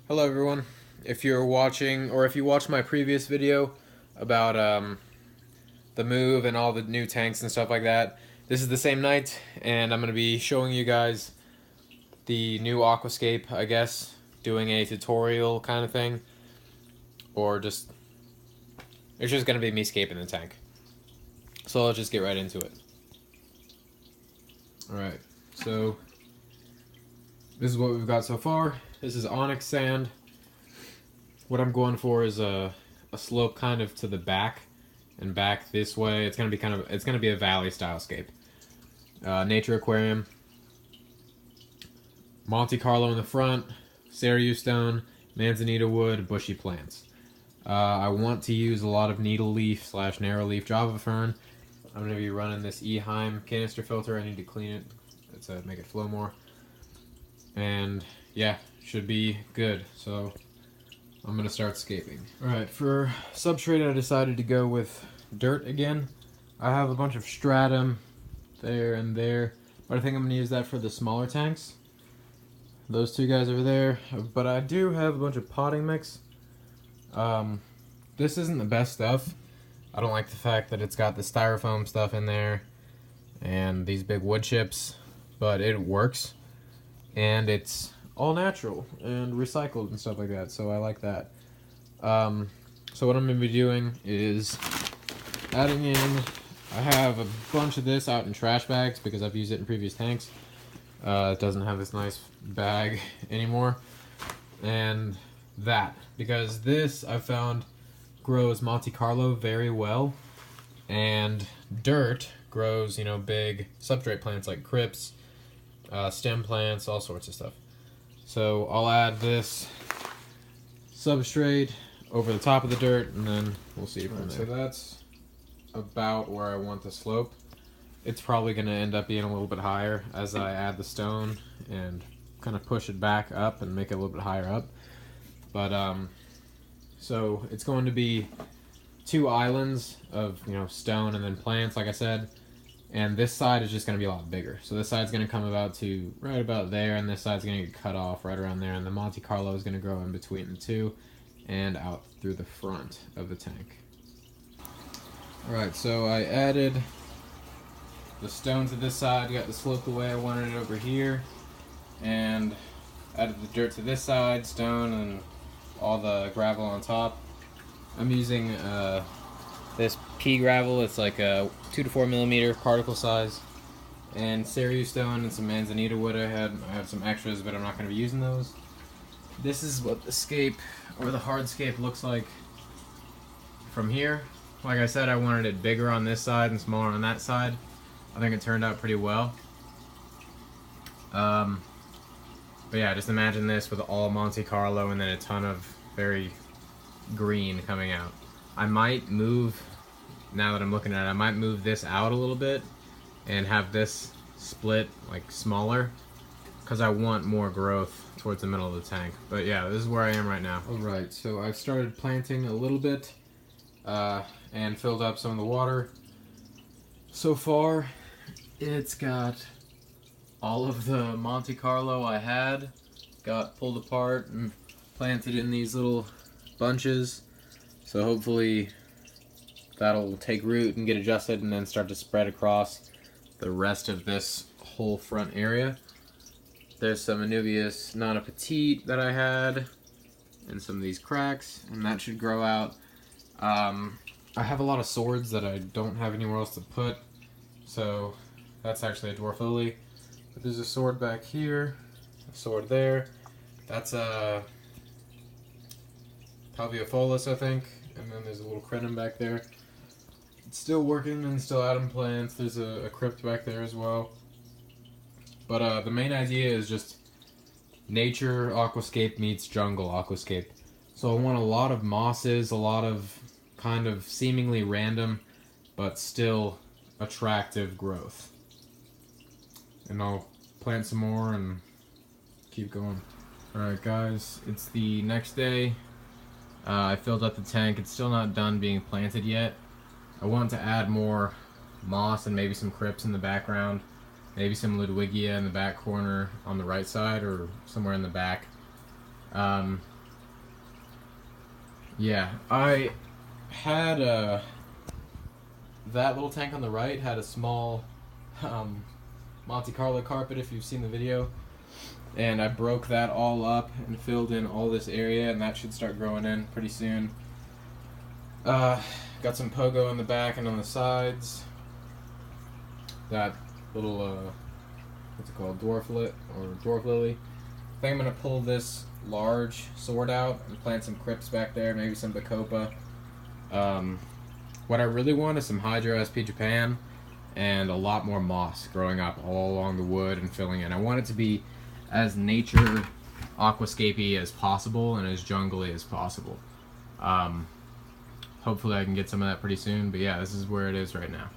Hello everyone. If you're watching, or if you watched my previous video about the move and all the new tanks and stuff like that, this is the same night, and I'm going to be showing you guys the new Aquascape, I guess, doing a tutorial kind of thing, or just, it's just going to be me scaping the tank. So let's just get right into it. Alright, so this is what we've got so far. This is onyx sand. What I'm going for is a slope kind of to the back and back this way. It's gonna be a valley style scape. Nature Aquarium, Monte Carlo in the front, Cereus stone, manzanita wood, bushy plants. I want to use a lot of needle leaf / narrow leaf Java fern. I'm gonna be running this Eheim canister filter. I need to clean it to make it flow more. And yeah, should be good. So I'm gonna start scaping. Alright, for substrate I decided to go with dirt again. I have a bunch of stratum there and there, but I think I'm gonna use that for the smaller tanks. Those two guys over there, but I do have a bunch of potting mix. This isn't the best stuff. I don't like the fact that it's got the styrofoam stuff in there and these big wood chips, but it works. And it's all natural and recycled and stuff like that, so I like that. So what I'm going to be doing is adding in, I have a bunch of this out in trash bags because I've used it in previous tanks. It doesn't have this nice bag anymore. And that, because this I've found grows Monte Carlo very well, and dirt grows, big substrate plants like crypts, stem plants, all sorts of stuff. So I'll add this substrate over the top of the dirt, and then we'll see from there. So that's about where I want the slope. It's probably going to end up being a little bit higher as I add the stone and kind of push it back up and make it a little bit higher up. But so it's going to be two islands of stone and then plants, like I said. And this side is just going to be a lot bigger. So this side's going to come about to right about there, and this side's going to get cut off right around there, and the Monte Carlo is going to grow in between the two and out through the front of the tank. Alright, so I added the stone to this side, got the slope the way I wanted it over here, and added the dirt to this side, stone, and all the gravel on top. I'm using this pea gravel. It's like a 2 to 4 millimeter particle size, and Cereus stone and some manzanita wood. I have some extras, but I'm not going to be using those. This is what the scape, or the hardscape, looks like from here. Like I said, I wanted it bigger on this side and smaller on that side. I think it turned out pretty well. But yeah, just imagine this with all Monte Carlo and then a ton of very green coming out. I might move, now that I'm looking at it, I might move this out a little bit and have this split like smaller, because I want more growth towards the middle of the tank. But yeah, this is where I am right now. Alright, so I've started planting a little bit and filled up some of the water. So far, it's got all of the Monte Carlo I had got pulled apart and planted in these little bunches. So hopefully that'll take root and get adjusted and then start to spread across the rest of this whole front area. There's some Anubias Nana Petite that I had and some of these cracks, and that should grow out. I have a lot of swords that I don't have anywhere else to put, so that's actually a dwarf lily. But there's a sword back here, a sword there. That's a Palveopholus, I think, and then there's a little crenum back there. It's still working and still adding plants. There's a crypt back there as well. But the main idea is just nature aquascape meets jungle aquascape. So I want a lot of mosses, a lot of kind of seemingly random, but still attractive growth. And I'll plant some more and keep going. Alright guys, it's the next day. I filled up the tank. It's still not done being planted yet. I want to add more moss and maybe some crypts in the background. Maybe some Ludwigia in the back corner on the right side or somewhere in the back. Yeah, I had that little tank on the right had a small Monte Carlo carpet, if you've seen the video, and I broke that all up and filled in all this area, and that should start growing in pretty soon. Got some pogo in the back and on the sides. That little what's it called, dwarflet or dwarf lily. I think I'm gonna pull this large sword out and plant some crypts back there, maybe some bacopa. What I really want is some Hydro SP Japan and a lot more moss growing up all along the wood and filling in. I want it to be as nature aquascapey as possible and as jungly as possible. Hopefully I can get some of that pretty soon, but yeah, this is where it is right now.